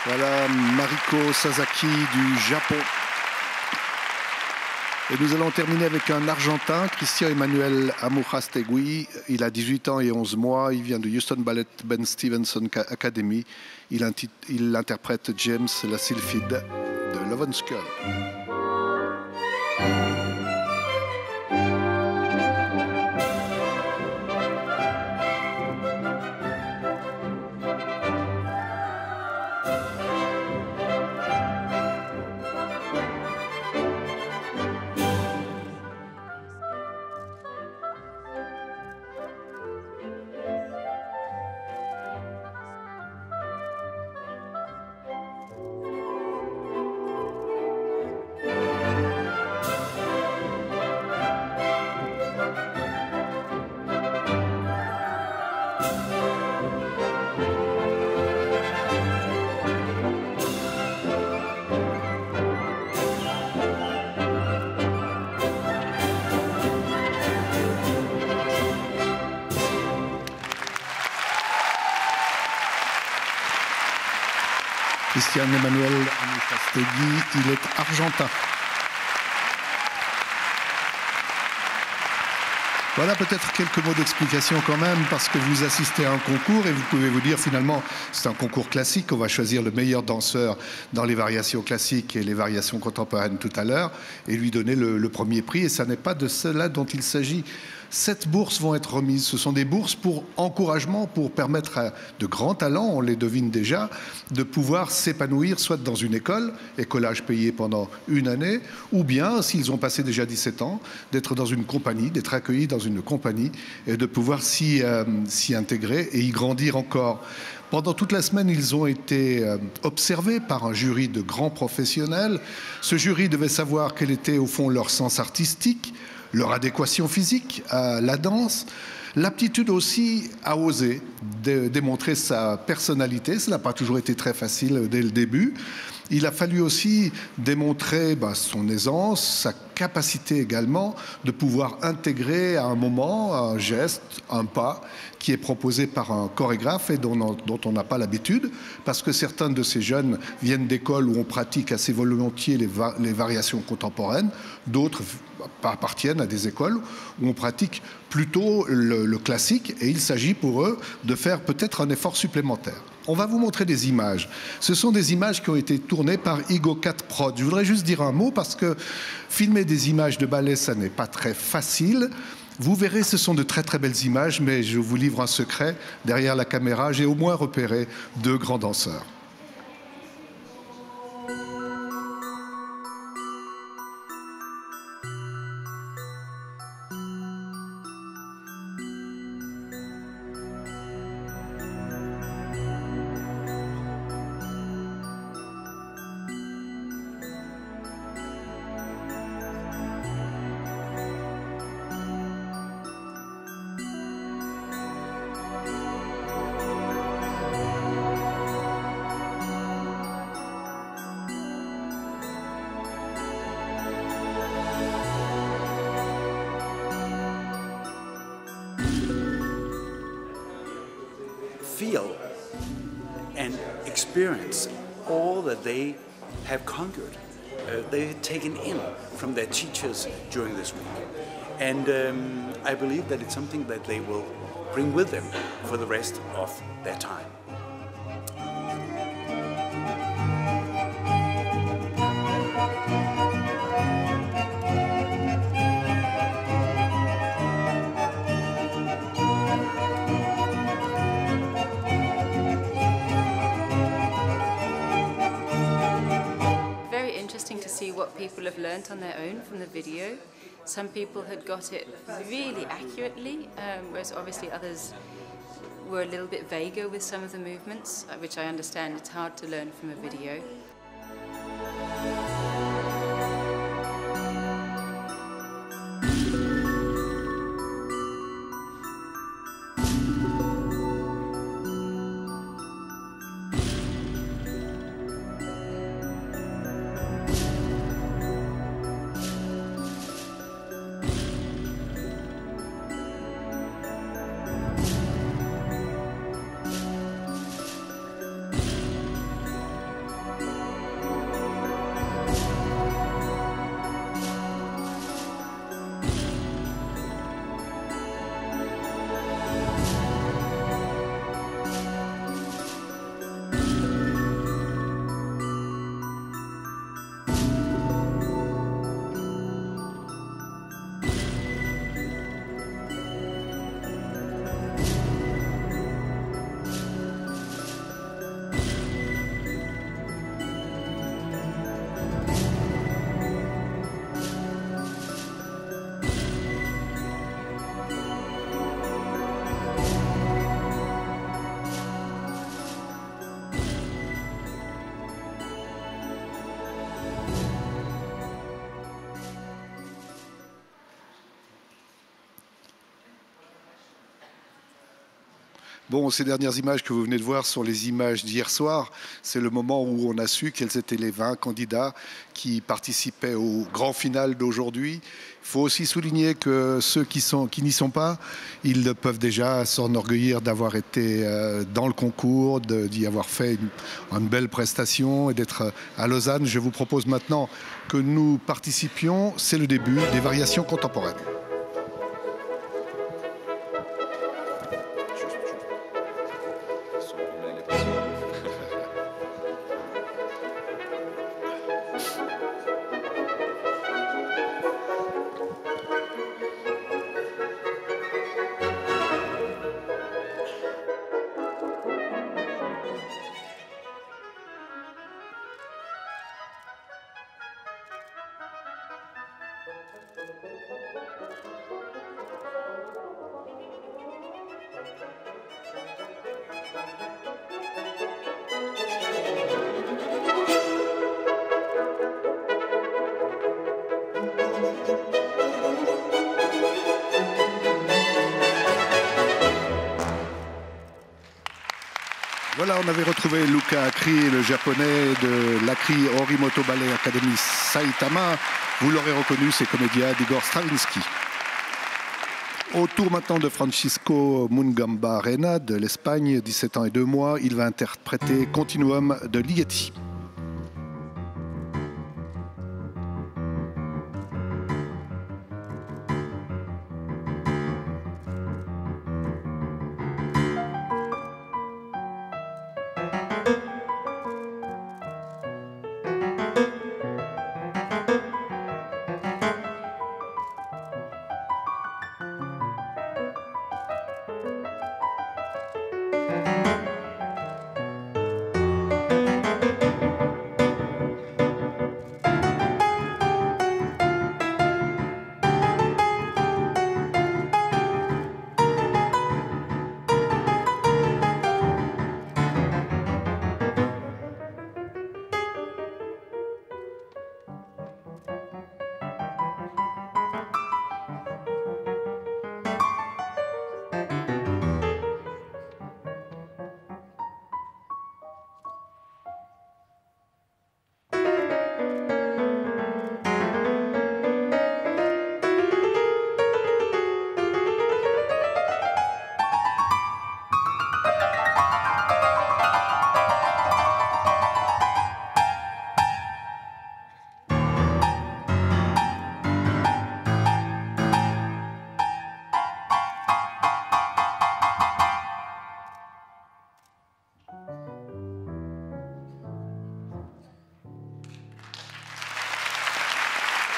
Voilà Mariko Sasaki du Japon. Et nous allons terminer avec un Argentin, Christian Emmanuel Amujastegui. Il a 18 ans et 11 mois. Il vient de Houston Ballet Ben Stevenson Academy. Il interprète James la Sylphide de Love and Skull. Christian Emmanuel Amujastegui, il est argentin. Voilà peut-être quelques mots d'explication quand même, parce que vous assistez à un concours et vous pouvez vous dire finalement c'est un concours classique, on va choisir le meilleur danseur dans les variations classiques et les variations contemporaines tout à l'heure et lui donner le premier prix, et ça n'est pas de cela dont il s'agit. 7 bourses vont être remises. Ce sont des bourses pour encouragement, pour permettre à de grands talents, on les devine déjà, de pouvoir s'épanouir soit dans une école, écolage payé pendant une année, ou bien, s'ils ont passé déjà 17 ans, d'être dans une compagnie, d'être accueillis dans une compagnie et de pouvoir s'y intégrer et y grandir encore. Pendant toute la semaine, ils ont été observés par un jury de grands professionnels. Ce jury devait savoir quel était au fond leur sens artistique, leur adéquation physique à la danse, l'aptitude aussi à oser démontrer sa personnalité. Ça n'a pas toujours été très facile dès le début. Il a fallu aussi démontrer son aisance, sa capacité également de pouvoir intégrer à un moment un geste, un pas qui est proposé par un chorégraphe et dont on n'a pas l'habitude, parce que certains de ces jeunes viennent d'écoles où on pratique assez volontiers les variations contemporaines, d'autres appartiennent à des écoles où on pratique plutôt le classique, et il s'agit pour eux de faire peut-être un effort supplémentaire. On va vous montrer des images. Ce sont des images qui ont été tournées par Igo 4 Prod. Je voudrais juste dire un mot parce que filmer des images de ballet, ça n'est pas très facile. Vous verrez, ce sont de très très belles images, mais je vous livre un secret. Derrière la caméra, j'ai au moins repéré 2 grands danseurs. Feel and experience all that they have conquered, they have taken in from their teachers during this week. And I believe that it's something that they will bring with them for the rest of their time. To see what people have learnt on their own from the video. Some people had got it really accurately, whereas obviously others were a little bit vaguer with some of the movements, which I understand it's hard to learn from a video. Bon, ces dernières images que vous venez de voir sont les images d'hier soir. C'est le moment où on a su quels étaient les 20 candidats qui participaient au grand final d'aujourd'hui. Il faut aussi souligner que ceux qui n'y sont pas, ils peuvent déjà s'enorgueillir d'avoir été dans le concours, d'y avoir fait une belle prestation et d'être à Lausanne. Je vous propose maintenant que nous participions. C'est le début des variations contemporaines. Voilà, on avait retrouvé Luca Akri, le japonais de l'Akri Horimoto Ballet Academy Saitama. Vous l'aurez reconnu, c'est comédien d'Igor Stravinsky. Au tour maintenant de Francisco Mungamba Arena de l'Espagne, 17 ans et 2 mois. Il va interpréter Continuum de Ligeti.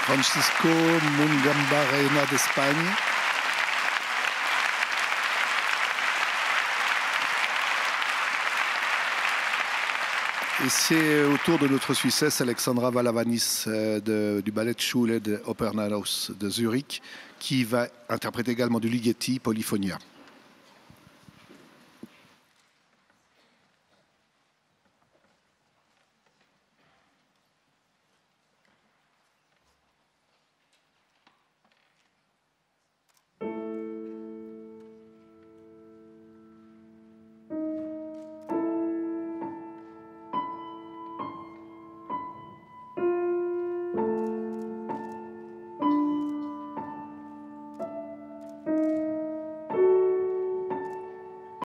Francisco Mungamba Arena d'Espagne. Et c'est au tour de notre Suissesse, Alexandra Valavanis du Ballet Schule de Opernhaus de Zurich, qui va interpréter également du Ligeti Polyphonia.